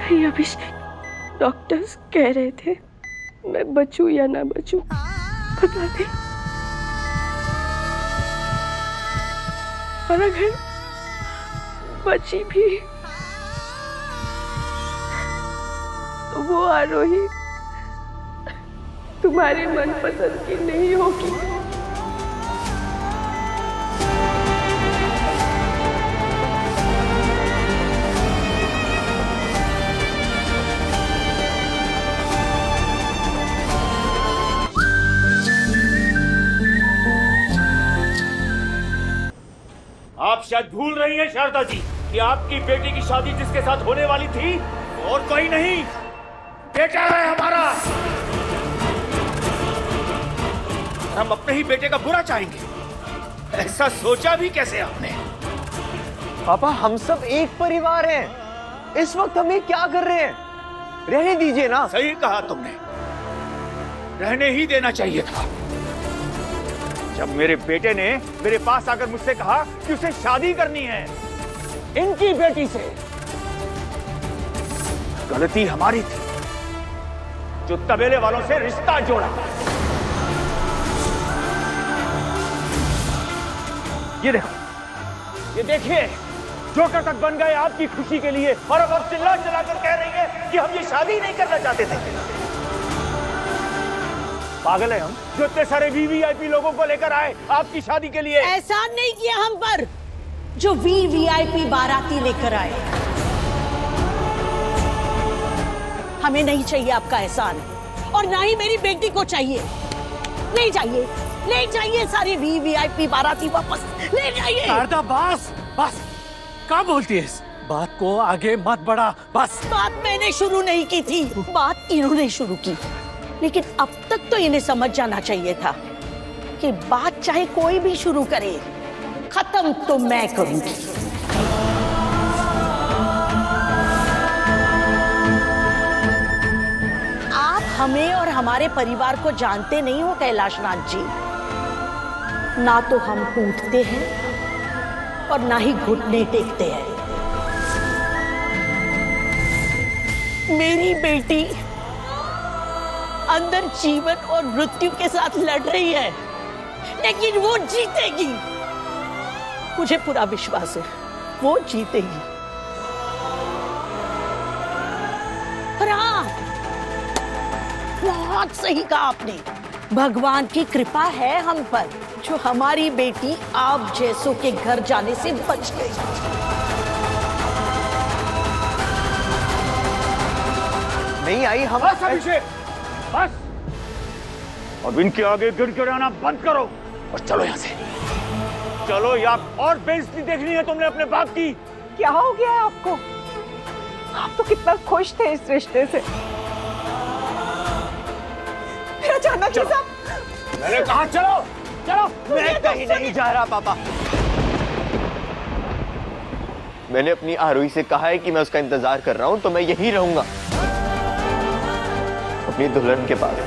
नहीं अभिषेक, डॉक्टर्स कह रहे थे मैं बचूं या ना बचूं पता नहीं, और अगर बची भी तो वो आरोही तुम्हारे मनपसंद की नहीं होगी। आप शायद भूल रही हैं शारदा जी कि आपकी बेटी की शादी जिसके साथ होने वाली थी और कोई नहीं, बेटा है हमारा। हम अपने ही बेटे का बुरा चाहेंगे, ऐसा सोचा भी कैसे आपने? पापा हम सब एक परिवार हैं, इस वक्त हम ये क्या कर रहे हैं? रहने दीजिए ना। सही कहा तुमने, रहने ही देना चाहिए था। जब मेरे बेटे ने मेरे पास आकर मुझसे कहा कि उसे शादी करनी है इनकी बेटी से, गलती हमारी थी जो तबेले वालों से रिश्ता जोड़ा। ये देखो, ये देखिए, जोकर तक बन गए आपकी खुशी के लिए, और अब आप चिल्ला चिल्लाकर कह रही है कि हम ये शादी नहीं करना चाहते थे। पागल है हम जो इतने सारे वीवीआईपी लोगों को लेकर आए आपकी शादी के लिए। एहसान नहीं किया हम पर जो वीवीआईपी बाराती लेकर आए। हमें नहीं चाहिए आपका एहसान, और ना ही मेरी बेटी को चाहिए। नहीं चाहिए, नहीं चाहिए सारी वीवीआईपी बाराती वापस ले जाइए। शारदा बस बस, क्या बोलती है? इस बात को आगे मत बढ़ा बस। बात मैंने शुरू नहीं की थी, बात इन्होंने शुरू की। लेकिन अब तक तो इन्हें समझ जाना चाहिए था कि बात चाहे कोई भी शुरू करे, खत्म तो मैं करूंगी। आप हमें और हमारे परिवार को जानते नहीं हो कैलाशनाथ जी। ना तो हम कूटते हैं और ना ही घुटने टेकते हैं। मेरी बेटी अंदर जीवन और मृत्यु के साथ लड़ रही है, लेकिन वो जीतेगी। मुझे पूरा विश्वास है वो जीतेगी। और हाँ, बहुत सही कहा आपने, भगवान की कृपा है हम पर जो हमारी बेटी आप जैसों के घर जाने से बच गई। नहीं आई हम। बस अभिषेक, बस, अब इनके आगे गिड़गिड़ाना बंद करो और चलो यहाँ से चलो, या और बेइज्जती देखनी है तुमने अपने बाप की। क्या हो गया है आपको? आप तो कितना खुश थे इस रिश्ते से। फिर अचानक ये सब। मैंने कहा चलो चलो। मैं कहीं नहीं जा रहा पापा। मैंने अपनी आरोही से कहा है कि मैं उसका इंतजार कर रहा हूं, तो मैं यहीं रहूंगा अपनी दुल्हन के पास।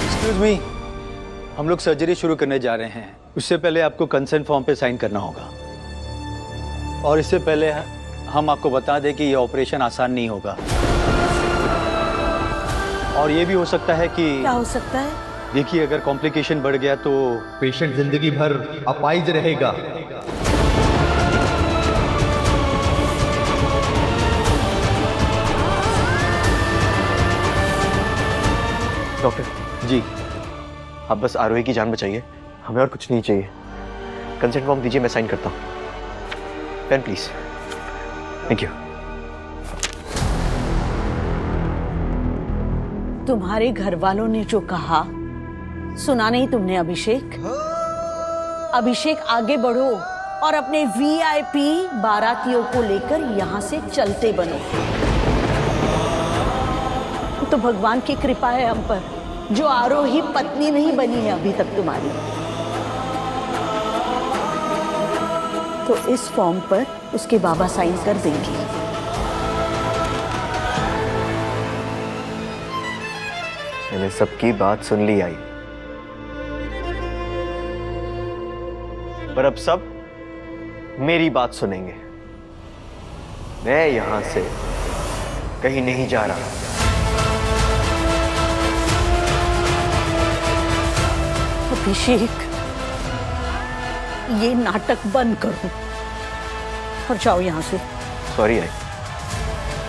एक्सक्यूज मी, हम लोग सर्जरी शुरू करने जा रहे हैं। उससे पहले आपको कंसेंट फॉर्म पे साइन करना होगा, और इससे पहले हम आपको बता दें कि ये ऑपरेशन आसान नहीं होगा, और ये भी हो सकता है कि क्या हो सकता है? देखिए, अगर कॉम्प्लिकेशन बढ़ गया तो पेशेंट जिंदगी भर अपाहिज रहेगा। डॉक्टर जी, आप बस आरोही की जान बचाइए, हमें और कुछ नहीं चाहिए। कंसेंट फॉर्म दीजिए, मैं साइन करता हूँ। Pen please. Thank you. तुम्हारे घर वालों ने जो कहा सुना नहीं तुमने अभिषेक? अभिषेक आगे बढ़ो और अपने वीआईपी बारातियों को लेकर यहां से चलते बनो। तो भगवान की कृपा है हम पर जो आरोही पत्नी नहीं बनी है अभी तक तुम्हारी। तो इस फॉर्म पर उसके बाबा साइन कर देंगे। मैंने सबकी बात सुन ली आई। पर अब सब मेरी बात सुनेंगे। मैं यहां से कहीं नहीं जा रहा। अभिषेक, ये नाटक बंद करो और जाओ यहां से। सॉरी आई,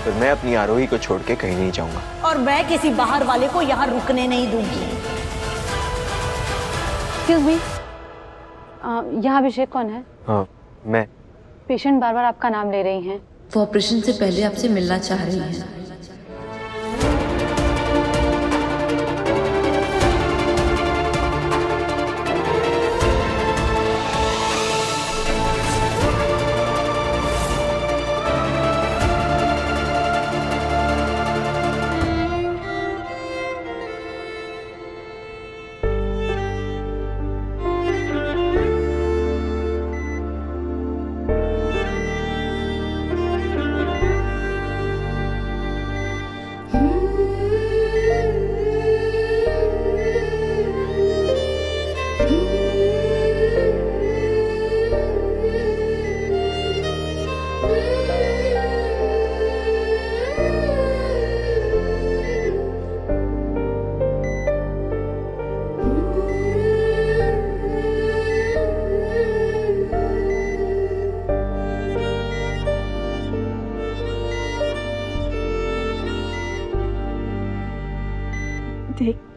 पर मैं अपनी आरोही को छोड़ के कहीं नहीं जाऊंगा। और मैं किसी बाहर वाले को यहाँ रुकने नहीं दूंगी। एक्सक्यूज मी, यहाँ अभिषेक कौन है? हाँ, मैं। पेशेंट बार बार आपका नाम ले रही हैं। वो ऑपरेशन से पहले आपसे मिलना चाह रही हैं।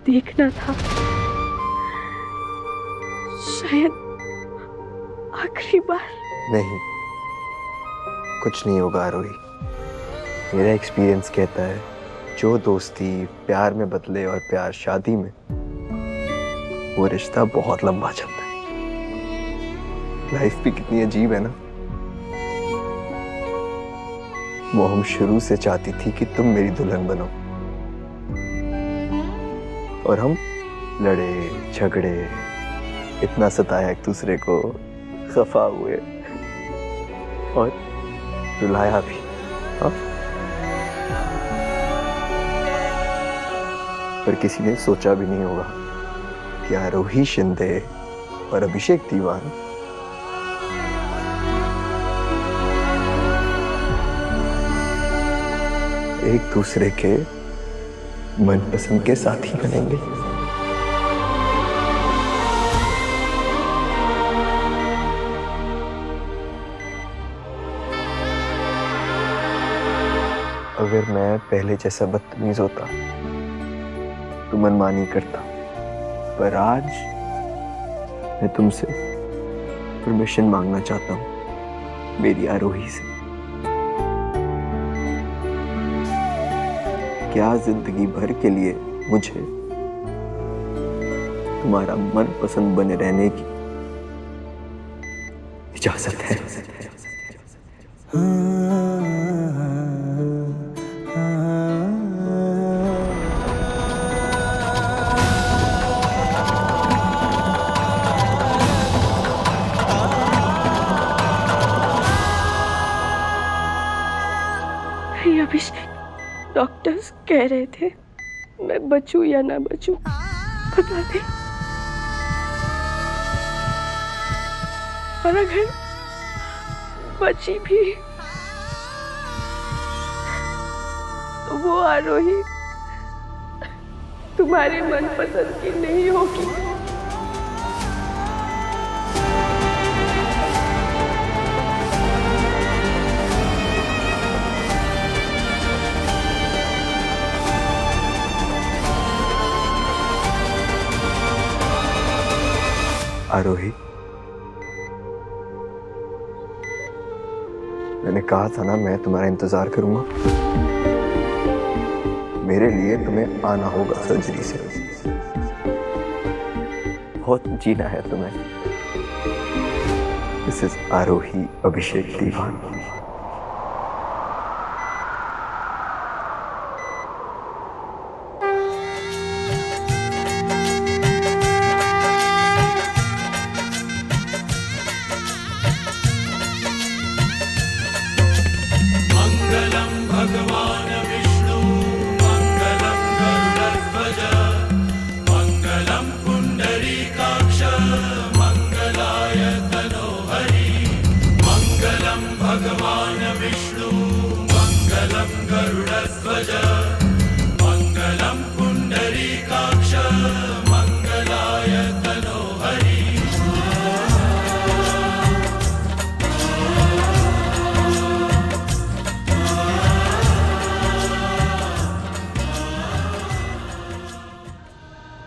देखना था, शायद आखिरी बार। नहीं, कुछ नहीं होगा आरोही। मेरा एक्सपीरियंस कहता है जो दोस्ती प्यार में बदले और प्यार शादी में, वो रिश्ता बहुत लंबा चलता है। लाइफ भी कितनी अजीब है ना। वो हम शुरू से चाहती थी कि तुम मेरी दुल्हन बनो, और हम लड़े झगड़े, इतना सताया एक दूसरे को, खफा हुए और रुलाया भी। हाँ? पर किसी ने सोचा भी नहीं होगा कि आरोही शिंदे और अभिषेक दीवान एक दूसरे के मनपसंद के साथी बनेंगे। अगर मैं पहले जैसा बदतमीज होता तो मनमानी करता, पर आज मैं तुमसे परमिशन मांगना चाहता हूं, मेरी आरोही से। क्या जिंदगी भर के लिए मुझे तुम्हारा मनपसंद बने रहने की इजाजत है? अभिषेक, डॉक्टर्स कह रहे थे मैं बचूं या ना बचूं, पता नहीं। और अगर बची भी तो वो आरोही तुम्हारे मनपसंद की नहीं होगी। आरोही, मैंने कहा था ना मैं तुम्हारा इंतजार करूंगा। मेरे लिए तुम्हें आना होगा सर्जरी से। बहुत जीना है तुम्हें। दिस इज आरोही अभिषेक दीवान। मंगलम पुंडरीकाक्ष मंगलाय तनो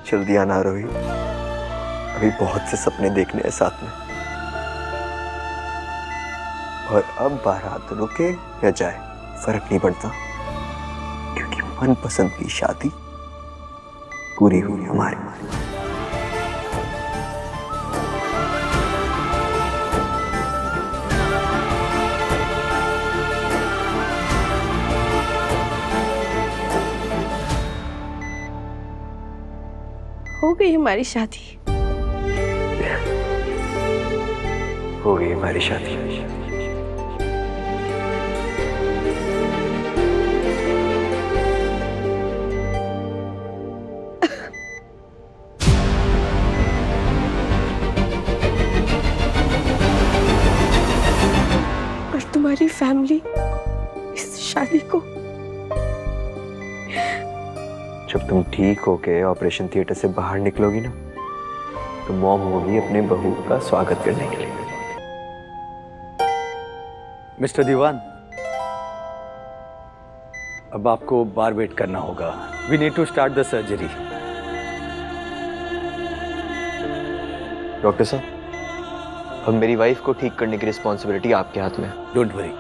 जल्दी आना आरोही, अभी बहुत से सपने देखने हैं साथ में। और अब बारात रुके या जाए फर्क नहीं पड़ता, क्योंकि मनपसंद की शादी पूरी हुई हमारी। हो गई हमारी शादी। हो गई हमारी शादी। और तुम्हारी फैमिली इस शादी को जब तुम ठीक होके ऑपरेशन थिएटर से बाहर निकलोगी ना, तो मॉम होगी अपने बहू का स्वागत करने के लिए। मिस्टर दीवान, अब आपको बार वेट करना होगा। We need to start the surgery. Doctor साहब, अब मेरी वाइफ को ठीक करने की रिस्पॉन्सिबिलिटी आपके हाथ में है। Don't worry.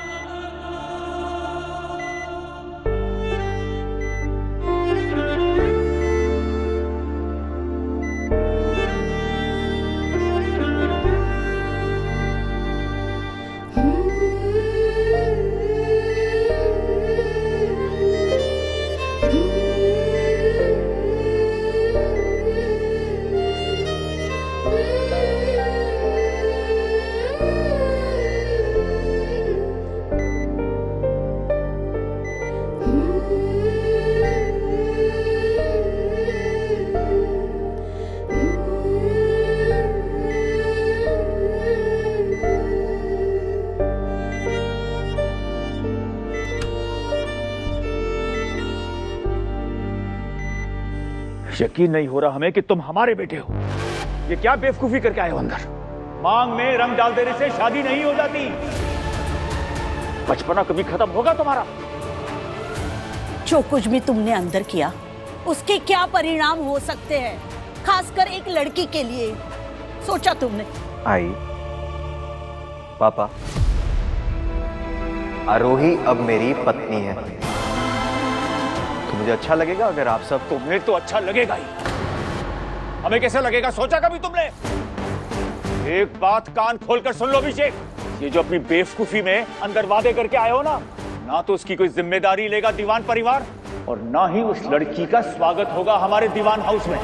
यकीन नहीं हो रहा हमें कि तुम हमारे बेटे हो। ये क्या बेवकूफी करके आए हो अंदर? मांग में रंग डाल देने से शादी नहीं हो जाती। बचपना कभी खत्म होगा तुम्हारा? जो कुछ भी तुमने अंदर किया, उसके क्या परिणाम हो सकते हैं, खासकर एक लड़की के लिए, सोचा तुमने? आई, पापा, आरोही अब मेरी पत्नी है। तो मुझे अच्छा लगेगा अगर आप सब। तुम्हें तो अच्छा लगेगा ही, हमें कैसे लगेगा सोचा कभी तुमने? एक बात कान खोलकर सुन लो अभिषेक, ये जो अपनी बेवकूफी में अंदर वादे करके आए हो ना तो उसकी कोई जिम्मेदारी लेगा दीवान परिवार, और ना ही उस लड़की का स्वागत होगा हमारे दीवान हाउस में।